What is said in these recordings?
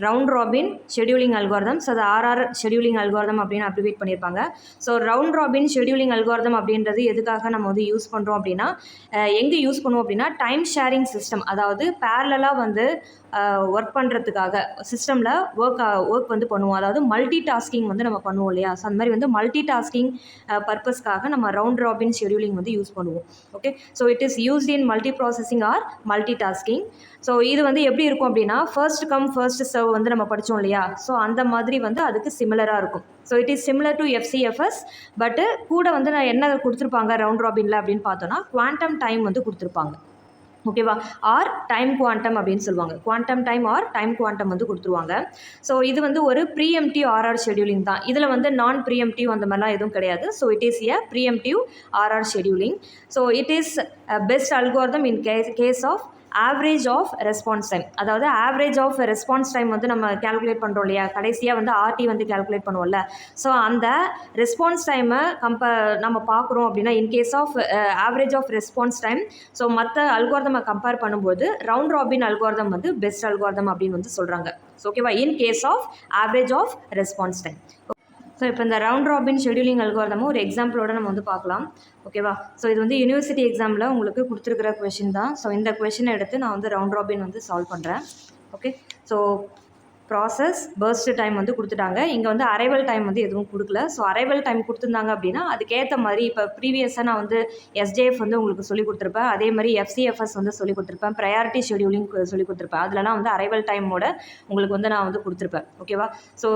Round robin scheduling algorithm. So அது RR scheduling algorithm அப்படின்னு abbreviate பண்ணியிருப்பாங்க. So round robin scheduling algorithm அப்படின்றது எதுக்காக நம்ம வந்து யூஸ் பண்ணுறோம் அப்படின்னா, எங்கே யூஸ் பண்ணுவோம் அப்படின்னா டைம் ஷேரிங் சிஸ்டம், அதாவது பேரலாக வந்து ஒர்க் பண்ணுறதுக்காக சிஸ்டமில் ஒர்க் வந்து பண்ணுவோம். அதாவது மல்டி டாஸ்கிங் வந்து நம்ம பண்ணுவோம் இல்லையா. ஸோ அந்த மாதிரி வந்து மல்டி டாஸ்கிங் பர்பஸ்க்காக நம்ம ரவுண்ட் ராபின் ஷெடியூலிங் வந்து யூஸ் பண்ணுவோம். Okay, so it is used in multi processing R multi tasking. So இது வந்து எப்படி இருக்கும் அப்படின்னா, ஃபர்ஸ்ட் கம் ஃபர்ஸ்ட் சர்வ் வந்து நம்ம படித்தோம் இல்லையா. ஸோ அந்த மாதிரி வந்து அதுக்கு சிமிலராக இருக்கும். So it is similar to FCFS. பட்டு கூட வந்து நான் என்ன கொடுத்துருப்பாங்க ரவுண்ட் ராபினில் அப்படின்னு பார்த்தோன்னா, குவாண்டம் டைம் வந்து கொடுத்துருப்பாங்க. ஓகேவா, ஆர் டைம் குவாண்டம் அப்படின்னு சொல்லுவாங்க. Quantum time or time quantum வந்து கொடுத்துருவாங்க. ஸோ இது வந்து ஒரு ப்ரீஎம்டிவ் ஆர்ஆர் ஷெடியூலிங் தான். இதில் வந்து நான் ப்ரீஎம்டிவ் அந்த மாதிரிலாம் எதுவும் கிடையாது. So it is a preemptive RR scheduling. So it is best algorithm in case of average of response time. அதாவது ஆவரேஜ் ஆஃப் ரெஸ்பான்ஸ் டைம் வந்து நம்ம கேல்குலேட் பண்ணுறோம் இல்லையா, கடைசியாக வந்து RT வந்து கேல்குலேட் பண்ணுவோம்ல. ஸோ அந்த ரெஸ்பான்ஸ் டைமை நம்ம பார்க்குறோம் அப்படின்னா, in case of average of response time, so மற்ற அல்காரிதமை கம்பேர் பண்ணும்போது ரவுண்ட் ராபின் அல்காரிதம் வந்து பெஸ்ட் அல்காரிதம் அப்படின்னு வந்து சொல்கிறாங்க. ஸோ ஓகேவா, in case of average of response time. So இப்போ இந்த ரவுண்ட் ராபின் ஷெடியூலிங் அல்காரிதமும் ஒரு எக்ஸாம்பிளோட நம்ம வந்து பார்க்கலாம். ஓகேவா, ஸோ இது வந்து யூனிவர்சிட்டி எக்ஸாமில் உங்களுக்கு கொடுத்துருக்கிற கொஷின் தான். ஸோ இந்த கொஷினை எடுத்து நான் வந்து ரவுண்ட் ராபின் வந்து சால்வ் பண்ணுறேன். Okay, so process first time வந்து கொடுத்துட்டாங்க. இங்கே வந்து அரைவல் டைம் வந்து எதுவும் கொடுக்கல. ஸோ அரைவல் டைம் கொடுத்துருந்தாங்க அப்படின்னா அதுக்கேற்ற மாதிரி இப்போ ப்ரீவியஸாக நான் வந்து SJF வந்து உங்களுக்கு சொல்லிக் கொடுத்துருப்பேன். அதே மாதிரி FCFS வந்து சொல்லிக் கொடுத்துருப்பேன். ப்ரையாரிட்டி ஷெடியூலிங் சொல்லிக் கொடுத்துருப்பேன். அதிலலாம் வந்து அரைவல் டைமோட உங்களுக்கு வந்து நான் வந்து கொடுத்துருப்பேன். ஓகேவா, ஸோ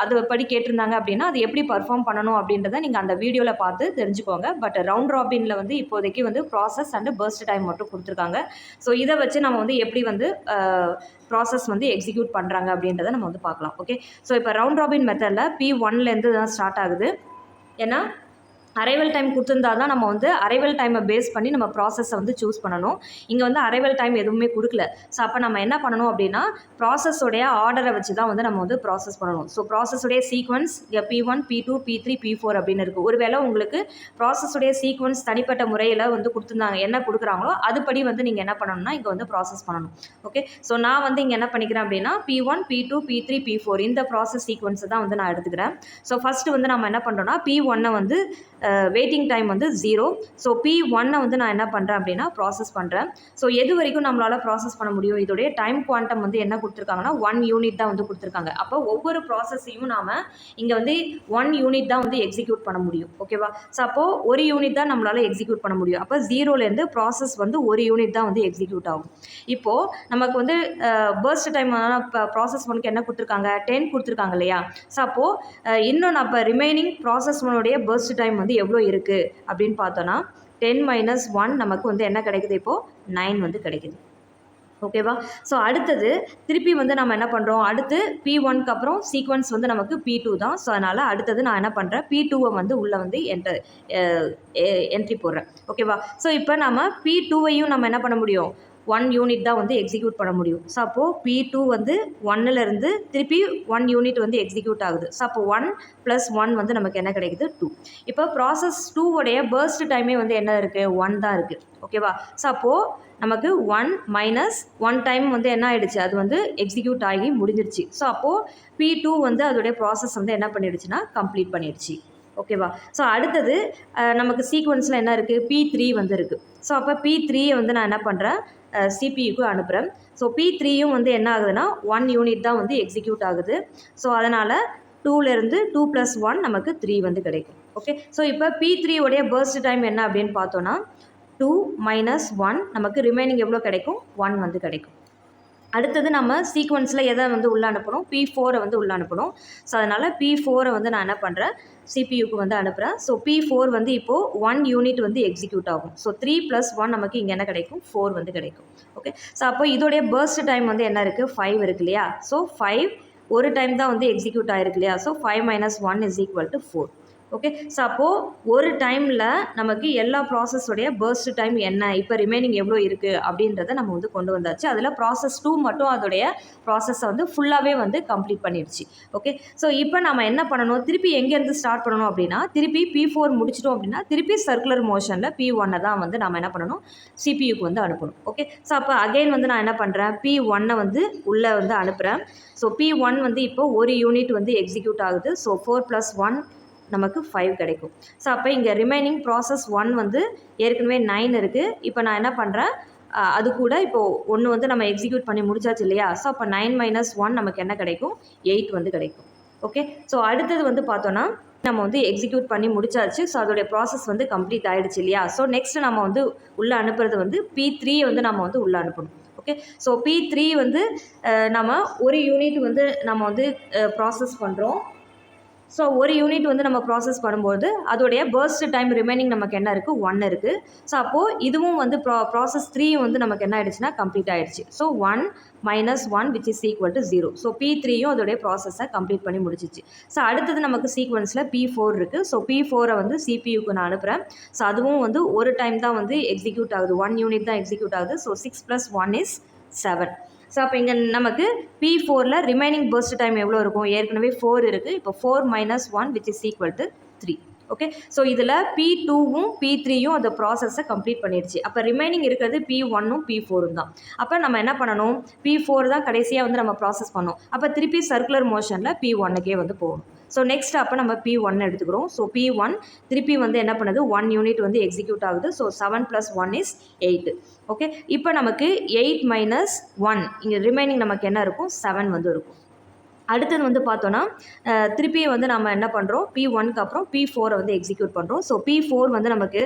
அது படி கேட்டிருந்தாங்க அப்படின்னா அது எப்படி பர்ஃபார்ம் பண்ணணும் அப்படின்றத நீங்கள் அந்த வீடியோவில் பார்த்து தெரிஞ்சுக்கோங்க. பட் ரவுண்ட் ராபினில் வந்து இப்போதைக்கு வந்து ப்ராசஸ் அண்டு பர்ஸ்ட் டைம் மட்டும் கொடுத்துருக்காங்க. ஸோ இதை வச்சு நம்ம வந்து எப்படி வந்து ப்ராசஸ் வந்து எக்ஸிக்யூட் பண்ணுறாங்க அப்படின்றத நம்ம வந்து பார்க்கலாம். ஓகே, ஸோ இப்போ ரவுண்ட் ராபின் மெத்தடில் P1லேருந்து தான் ஸ்டார்ட் ஆகுது. ஏன்னா அரைவல் டைம் கொடுத்துருந்தா தான் நம்ம வந்து அரைவல் டைமை பேஸ் பண்ணி நம்ம ப்ராசஸை வந்து சூஸ் பண்ணணும். இங்கே வந்து அரைவல் டைம் எதுவுமே கொடுக்கல. ஸோ அப்போ நம்ம என்ன பண்ணணும் அப்படின்னா, ப்ராசஸோடைய ஆர்டரை வச்சு தான் வந்து நம்ம வந்து ப்ராசஸ் பண்ணணும். So ப்ராசஸுடைய sequence P1 P2 P3 P4 அப்படின்னு இருக்குது. ஒருவேளை உங்களுக்கு ப்ராசஸுடைய சீக்வன்ஸ் தனிப்பட்ட முறையில் வந்து கொடுத்துருந்தாங்க, என்ன கொடுக்குறாங்களோ அதுபடி வந்து நீங்கள் என்ன பண்ணணும்னா இங்கே வந்து ப்ராசஸ் பண்ணணும். ஓகே, ஸோ நான் வந்து இங்கே என்ன பண்ணிக்கிறேன் அப்படின்னா P1 P2 P3 P4 இந்த ப்ராசஸ் சீக்வன்ஸை தான் வந்து நான் எடுத்துக்கிறேன். ஸோ ஃபஸ்ட்டு வந்து நம்ம என்ன பண்ணுறோன்னா P1 வந்து வெயிட்டிங் டைம் வந்து 0. ஸோ P1 வந்து நான் என்ன பண்ணுறேன் அப்படின்னா ப்ராசஸ் பண்ணுறேன். ஸோ எது வரைக்கும் நம்மளால் ப்ராசஸ் பண்ண முடியும், இதோடைய டைம் குவாண்டம் வந்து என்ன கொடுத்துருக்காங்கன்னா 1 யூனிட் தான் வந்து கொடுத்துருக்காங்க. அப்போ ஒவ்வொரு ப்ராசஸையும் நாம் இங்கே வந்து 1 யூனிட் தான் வந்து எக்ஸிக்யூட் பண்ண முடியும். ஓகேவா, ஸோ அப்போது 1 யூனிட் தான் நம்மளால் எக்ஸிக்யூட் பண்ண முடியும். அப்போ 0லேருந்து ப்ராசஸ் வந்து 1 யூனிட் தான் வந்து எக்ஸிக்யூட் ஆகும். இப்போது நமக்கு வந்து பர்ஸ்ட் டைம் ப்ராசஸ் ஒனுக்கு என்ன கொடுத்துருக்காங்க, 10 கொடுத்துருக்காங்க இல்லையா. ஸோ அப்போது இன்னும் நம்ம ரிமைனிங் ப்ராசஸ் ஒனுடைய பர்ஸ்ட் டைம் வந்து எவ்வளோ இருக்குது அப்படின்னு பார்த்தோன்னா 10 - 1 நமக்கு வந்து என்ன கிடைக்குது, இப்போது 9 வந்து கிடைக்குது. ஓகேவா, ஸோ அடுத்தது திருப்பி வந்து நம்ம என்ன பண்ணுறோம், அடுத்து P1க்கு அப்புறம் சீக்வன்ஸ் வந்து நமக்கு P2 தான். ஸோ அதனால் அடுத்தது நான் என்ன பண்ணுறேன், P2வை வந்து உள்ளே வந்து என்ட்ரி போடுறேன். ஓகேவா, ஸோ இப்போ நம்ம P2வையும் நம்ம என்ன பண்ண முடியும், 1 யூனிட் தான் வந்து எக்ஸிக்யூட் பண்ண முடியும். ஸோ அப்போது P2 வந்து 1லேருந்து திருப்பி 1 யூனிட் வந்து எக்ஸிக்யூட் ஆகுது. ஸோ அப்போ 1 + 1 வந்து நமக்கு என்ன கிடைக்குது, 2. இப்போ ப்ராசஸ் 2வோடைய பர்ஸ்ட் டைமே வந்து என்ன இருக்குது, 1 தான் இருக்குது. ஓகேவா, ஸோ அப்போது நமக்கு 1 - 1 டைம் வந்து என்ன ஆகிடுச்சு, அது வந்து எக்ஸிக்யூட் ஆகி முடிஞ்சிருச்சு. ஸோ அப்போது P2 வந்து அதோடைய ப்ராசஸ் வந்து என்ன பண்ணிடுச்சுன்னா கம்ப்ளீட் பண்ணிடுச்சு. ஓகேவா, ஸோ அடுத்தது நமக்கு சீக்வன்ஸில் என்ன இருக்குது, P3 வந்து இருக்குது. ஸோ அப்போ P3யை வந்து நான் என்ன பண்ணுறேன், CPUக்கு அனுப்புகிறேன். ஸோ P3யும் வந்து என்ன ஆகுதுன்னா 1 யூனிட் தான் வந்து எக்ஸிக்யூட் ஆகுது. ஸோ அதனால் 2லேருந்து 2 + 1 நமக்கு 3 வந்து கிடைக்கும். ஓகே, ஸோ இப்போ P3யோடைய பர்ஸ்ட் டைம் என்ன அப்படின்னு பார்த்தோன்னா 2 - 1 நமக்கு ரிமைனிங் எவ்வளோ கிடைக்கும், 1 வந்து கிடைக்கும். அடுத்தது நம்ம சீக்வன்ஸில் எதை வந்து உள்ளே அனுப்பணும், P4 வந்து உள்ளே அனுப்பணும். ஸோ அதனால் P4 வந்து நான் என்ன பண்ணுறேன், CPUக்கு வந்து அனுப்புகிறேன். ஸோ P4 வந்து இப்போது 1 யூனிட் வந்து எக்ஸிக்யூட் ஆகும். ஸோ 3 + 1 நமக்கு இங்கே என்ன கிடைக்கும், 4 வந்து கிடைக்கும். ஓகே, ஸோ அப்போ இதோடைய பர்ஸ்ட் டைம் வந்து என்ன இருக்குது, 5 இருக்கு இல்லையா. ஸோ 5 ஒரு டைம் தான் வந்து எக்ஸிக்யூட் ஆகிருக்கு இல்லையா. ஸோ 5 - 1 = 4. ஓகே. ஸோ அப்போது ஒரு டைமில் நமக்கு எல்லா ப்ராசஸோடைய பர்ஸ்ட் டைம் என்ன, இப்போ ரிமைனிங் எவ்வளோ இருக்குது அப்படின்றத நம்ம வந்து கொண்டு வந்தாச்சு. அதில் ப்ராசஸ் 2 மட்டும் அதோடைய ப்ராசஸை வந்து ஃபுல்லாகவே வந்து கம்ப்ளீட் பண்ணிடுச்சு. ஓகே. ஸோ இப்போ நம்ம என்ன பண்ணணும், திருப்பி எங்கேருந்து ஸ்டார்ட் பண்ணணும் அப்படின்னா, திருப்பி P4 முடிச்சிட்டோம் அப்படின்னா திருப்பி சர்க்குலர் மோஷனில் P1 தான் வந்து நம்ம என்ன பண்ணணும், சிபியூக்கு வந்து அனுப்பணும். ஓகே. ஸோ அப்போ அகைன் வந்து நான் என்ன பண்ணுறேன், P1 வந்து உள்ளே வந்து அனுப்புகிறேன். ஸோ P1 வந்து இப்போ ஒரு யூனிட் வந்து எக்ஸிக்யூட் ஆகுது. ஸோ 4 + 1 நமக்கு 5 கிடைக்கும். ஸோ அப்போ இங்கே ரிமைனிங் ப்ராசஸ் 1 வந்து ஏற்கனவே 9 இருக்குது. இப்போ நான் என்ன பண்ணுறேன், அது கூட இப்போது ஒன்று வந்து நம்ம எக்ஸிக்யூட் பண்ணி முடிச்சாச்சு இல்லையா. ஸோ அப்போ 9 - 1 நமக்கு என்ன கிடைக்கும், 8 வந்து கிடைக்கும். ஓகே. ஸோ அடுத்தது வந்து பார்த்தோன்னா நம்ம வந்து எக்ஸிக்யூட் பண்ணி முடிச்சாச்சு. ஸோ அதோடைய ப்ராசஸ் வந்து கம்ப்ளீட் ஆகிடுச்சு இல்லையா. ஸோ நெக்ஸ்ட் நம்ம வந்து உள்ளே அனுப்புறது வந்து P3 வந்து நம்ம வந்து உள்ளே அனுப்பணும். ஓகே. ஸோ P3 வந்து நம்ம ஒரு யூனிட் வந்து நம்ம வந்து ப்ராசஸ் பண்ணுறோம். ஸோ ஒரு யூனிட் வந்து நம்ம ப்ராசஸ் பண்ணும்போது அதோடைய பர்ஸ்ட் டைம் ரிமைனிங் நமக்கு என்ன இருக்குது, 1 இருக்குது. ஸோ அப்போது இதுவும் வந்து ப்ராசஸ் 3 வந்து நமக்கு என்ன ஆகிடுச்சுன்னா கம்ப்ளீட் ஆகிடுச்சு. So 1 - 1 which is equal to 0. So P3யும் அதோடைய ப்ராசஸை கம்ப்ளீட் பண்ணி முடிச்சிச்சு. ஸோ அடுத்தது நமக்கு சீக்வன்ஸில் P4 இருக்குது. ஸோ P4 வந்து சிபியூக்கு நான் அனுப்புகிறேன். ஸோ அதுவும் வந்து ஒரு டைம் தான் வந்து எக்ஸிக்யூட் ஆகுது, 1 யூனிட் தான் எக்ஸிக்யூட் ஆகுது. So 6 + 1 is 7. ஸோ அப்போ இங்கே நமக்கு P4ல் ரிமைனிங் பர்ஸ்ட் டைம் எவ்வளோ இருக்கும், ஏற்கனவே 4 இருக்குது. இப்போ 4 - 1 which is equal to 3. Okay. So இதில் P2வும் P3யும் அந்த ப்ராசஸை கம்ப்ளீட் பண்ணிடுச்சு. அப்போ ரிமைனிங் இருக்கிறது P1ம் P4ம் தான். அப்போ நம்ம என்ன பண்ணணும், P4 தான் கடைசியாக வந்து நம்ம ப்ராசஸ் பண்ணோம். அப்போ திருப்பி சர்க்குலர் மோஷனில் P1க்கே வந்து போகணும். ஸோ நெக்ஸ்ட் அப்போ நம்ம P1 எடுத்துக்கிறோம். ஸோ P1 திருப்பி வந்து என்ன பண்ணுது, 1 யூனிட் வந்து எக்ஸிக்யூட் ஆகுது. So 7 + 1 is 8. ஓகே. இப்போ நமக்கு 8 - 1 இங்கே ரிமைனிங் நமக்கு என்ன இருக்கும், 7 வந்து இருக்கும். அடுத்தது வந்து பார்த்தோன்னா திருப்பி வந்து நம்ம என்ன பண்ணுறோம், P1க்கு அப்புறம் P4 வந்து எக்ஸிக்யூட் பண்ணுறோம். ஸோ P4 வந்து நமக்கு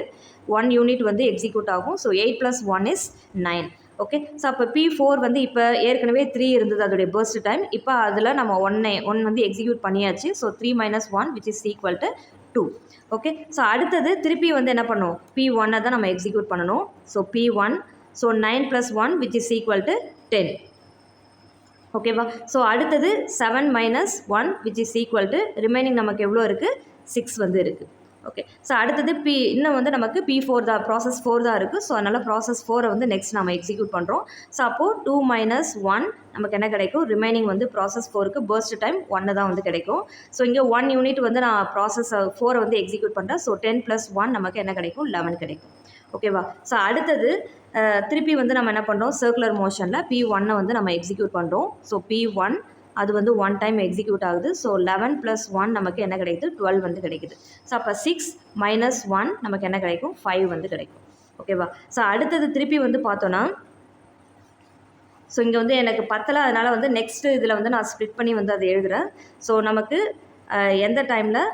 1 யூனிட் வந்து எக்ஸிக்யூட் ஆகும். So 8 + 1 is 9. ஓகே. ஸோ அப்போ P4 வந்து இப்போ ஏற்கனவே 3 இருந்தது அதோடைய பர்ஸ்ட் டைம். இப்போ அதில் நம்ம 1 வந்து எக்ஸிக்யூட் பண்ணியாச்சு. So 3 - 1 which is equal to 2. Okay. So அடுத்தது திருப்பி வந்து என்ன பண்ணணும், P1 தான் நம்ம எக்ஸிக்யூட் பண்ணணும். So P1, so 9 + 1 which is equal to 10. ஓகேவா. ஸோ அடுத்தது 7 - 1 which is equal to remaining நமக்கு எவ்வளோ இருக்குது, 6 வந்து இருக்குது. ஓகே. ஸோ அடுத்தது இன்னும் வந்து நமக்கு P4 தான், ப்ராசஸ் 4 தான் இருக்குது. ஸோ அதனால் ப்ராசஸ் 4 வந்து நெக்ஸ்ட் நம்ம எக்ஸிக்யூட் பண்ணுறோம். ஸோ அப்போது 2 - 1 நமக்கு என்ன கிடைக்கும், ரிமைனிங் வந்து ப்ராசஸ் 4க்கு பர்ஸ்ட் டைம் 1 தான் வந்து கிடைக்கும். ஸோ இங்கே 1 யூனிட் வந்து நான் ப்ராசஸ் 4 வந்து எக்ஸிக்யூட் பண்ணுறேன். ஸோ 10 + 1 நமக்கு என்ன கிடைக்கும், 11 கிடைக்கும். ஓகேவா. ஸோ அடுத்தது திருப்பி வந்து நம்ம என்ன பண்ணுறோம், சர்க்குலர் மோஷனில் P1 வந்து நம்ம எக்ஸிக்யூட் பண்ணுறோம். ஸோ P1 அது வந்து 1 டைம் எக்ஸிக்யூட் ஆகுது. ஸோ 11 + 1 நமக்கு என்ன கிடைக்குது, 12 வந்து கிடைக்குது. ஸோ அப்போ 6 - 1 நமக்கு என்ன கிடைக்கும், 5 வந்து கிடைக்கும். ஓகேவா. ஸோ அடுத்தது திருப்பி வந்து பார்த்தோன்னா, ஸோ இங்கே வந்து எனக்கு பத்தலை, அதனால் வந்து நெக்ஸ்ட்டு இதில் வந்து நான் ஸ்ப்ளிட் பண்ணி வந்து அதை எழுதுகிறேன். ஸோ நமக்கு எந்த டைமில்,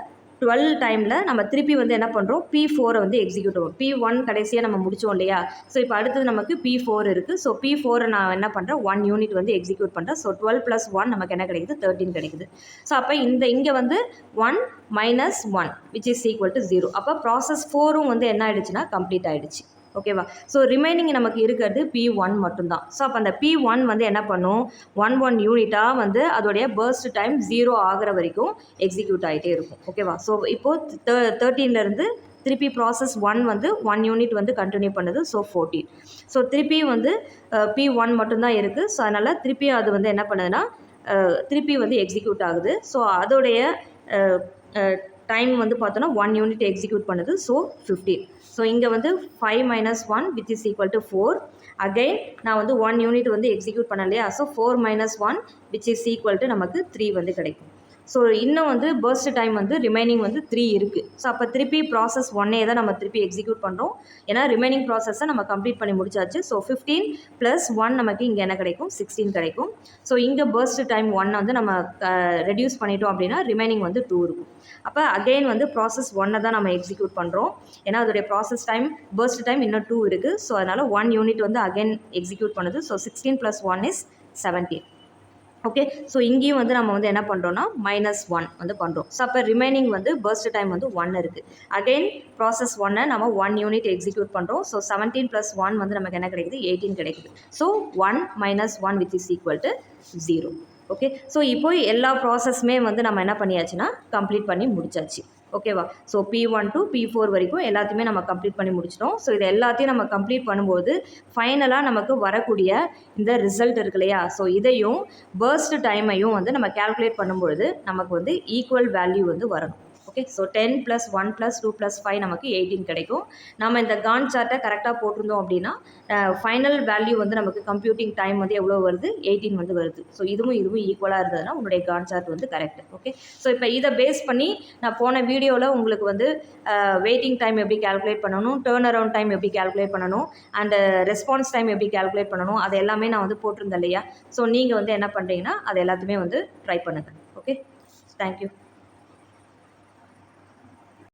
12 டைமில் நம்ம திருப்பி வந்து என்ன பண்ணுறோம், P4 வந்து எக்ஸிக்யூட் ஆகும். P1 கடைசியாக நம்ம முடித்தோம் இல்லையா. ஸோ இப்போ அடுத்தது நமக்கு P4 இருக்குது. ஸோ P4 நான் என்ன பண்ணுறேன், 1 யூனிட் வந்து எக்ஸிக்யூட் பண்ணுறேன். ஸோ 12 + 1 நமக்கு என்ன கிடைக்குது, 13 கிடைக்குது. ஸோ அப்போ இங்கே வந்து 1 - 1 which is equal to 0. அப்போ ப்ராசஸ் 4ம் வந்து என்ன ஆகிடுச்சுன்னா கம்ப்ளீட் ஆகிடுச்சு. ஓகேவா. ஸோ ரிமைனிங் நமக்கு இருக்கிறது P1 மட்டும்தான். ஸோ அப்போ அந்த P1 வந்து என்ன பண்ணும், 1 யூனிட்டாக வந்து அதோடைய பர்ஸ்ட் டைம் 0 ஆகிற வரைக்கும் எக்ஸிக்யூட் ஆகிட்டே இருக்கும். ஓகேவா. ஸோ இப்போது 13லேருந்து திருப்பி ப்ராசஸ் 1 வந்து 1 யூனிட் வந்து கண்டினியூ பண்ணுது. ஸோ 14. ஸோ திருப்பி வந்து P1 மட்டும்தான் இருக்குது. ஸோ அதனால் திருப்பி அது வந்து என்ன பண்ணுதுன்னா திருப்பி வந்து எக்ஸிக்யூட் ஆகுது. ஸோ அதோடைய டைம் வந்து பார்த்தோன்னா 1 யூனிட் எக்ஸிக்யூட் பண்ணுது. ஸோ 15. ஸோ இங்கே வந்து 5 - 1 which is equal to 4. Again நான் வந்து 1 யூனிட் வந்து எக்ஸிக்யூட் பண்ணலையா. So 4 - 1 which is equal to நமக்கு 3 வந்து கிடைக்கும். ஸோ இன்னும் வந்து பர்ஸ்ட் டைம் வந்து ரிமைனிங் வந்து 3 இருக்குது. ஸோ அப்போ திருப்பி ப்ராசஸ் 1 தான் நம்ம திருப்பி எக்ஸிக்யூட் பண்ணுறோம். ஏன்னா ரிமைனிங் ப்ராசஸை நம்ம கம்ப்ளீட் பண்ணி முடிச்சாச்சு. ஸோ 15 + 1 நமக்கு இங்கே என்ன கிடைக்கும், 16 கிடைக்கும். ஸோ இங்கே பர்ஸ்ட் டைம் 1 வந்து நம்ம ரெடியூஸ் பண்ணிட்டோம் அப்படின்னா ரிமைனிங் வந்து 2 இருக்கும். அப்போ அகெயின் வந்து ப்ராசஸ் 1 தான் நம்ம எக்ஸிக்யூட் பண்ணுறோம். ஏன்னா அதோடைய ப்ராசஸ் டைம் பர்ஸ்ட் டைம் இன்னும் 2 இருக்குது. ஸோ அதனால் 1 யூனிட் வந்து அகெயின் எக்ஸிக்யூட் பண்ணுது. So 16 + 1 is 17. ஓகே. ஸோ இங்கேயும் வந்து நம்ம வந்து என்ன பண்ணுறோன்னா -1 வந்து பண்ணுறோம். ஸோ அப்போ ரிமைனிங் வந்து பர்ஸ்ட் டைம் வந்து 1 இருக்குது. அகெயின் ப்ராசஸ் 1 நம்ம 1 யூனிட் எக்ஸிக்யூட் பண்ணுறோம். ஸோ 17 + 1 வந்து நமக்கு என்ன கிடைக்குது, 18 கிடைக்குது. So 1 - 1 which is equal to 0. Okay. So இப்போ எல்லா ப்ராசஸுமே வந்து நம்ம என்ன பண்ணியாச்சுன்னா கம்ப்ளீட் பண்ணி முடிச்சாச்சு. ஓகேவா? ஸோ P1 to P4 வரைக்கும் எல்லாத்தையுமே நம்ம கம்ப்ளீட் பண்ணி முடிச்சிட்டோம். ஸோ இது எல்லாத்தையும் நம்ம கம்ப்ளீட் பண்ணும்போது ஃபைனலாக நமக்கு வரக்கூடிய இந்த ரிசல்ட் இருக்கு இல்லையா? ஸோ இதையும் பர்ஸ்ட் டைமையும் வந்து நம்ம கால்குலேட் பண்ணும்பொழுது நமக்கு வந்து ஈக்குவல் வேல்யூ வந்து வரணும். ஓகே, ஸோ 10 + 1 + 2 + 5 நமக்கு 18 கிடைக்கும். நம்ம இந்த கான் சார்ட்டை கரெக்டாக போட்டிருந்தோம் அப்படின்னா ஃபைனல் வேல்யூ வந்து நமக்கு கம்ப்யூட்டிங் டைம் வந்து எவ்வளோ வருது, 18 வந்து வருது. ஸோ இதுவும் ஈக்குவலாக இருந்ததுன்னா உங்களுடைய கான் சார்ட் வந்து கரெக்ட். ஓகே, ஸோ இப்போ இதை பேஸ் பண்ணி நான் போன வீடியோவில் உங்களுக்கு வந்து வெயிட்டிங் டைம் எப்படி கால்குலேட் பண்ணணும், டேர்ன் அரவுண்ட் டைம் எப்படி கால்குலேட் பண்ணணும், அண்ட் ரெஸ்பான்ஸ் டைம் எப்படி கால்குலேட் பண்ணணும், அது எல்லாமே நான் வந்து போட்டிருந்தேன் இல்லையா? ஸோ நீங்கள் வந்து என்ன பண்ணுறீங்கன்னா அது எல்லாத்தையுமே வந்து ட்ரை பண்ணுங்கள். Okay, thank you.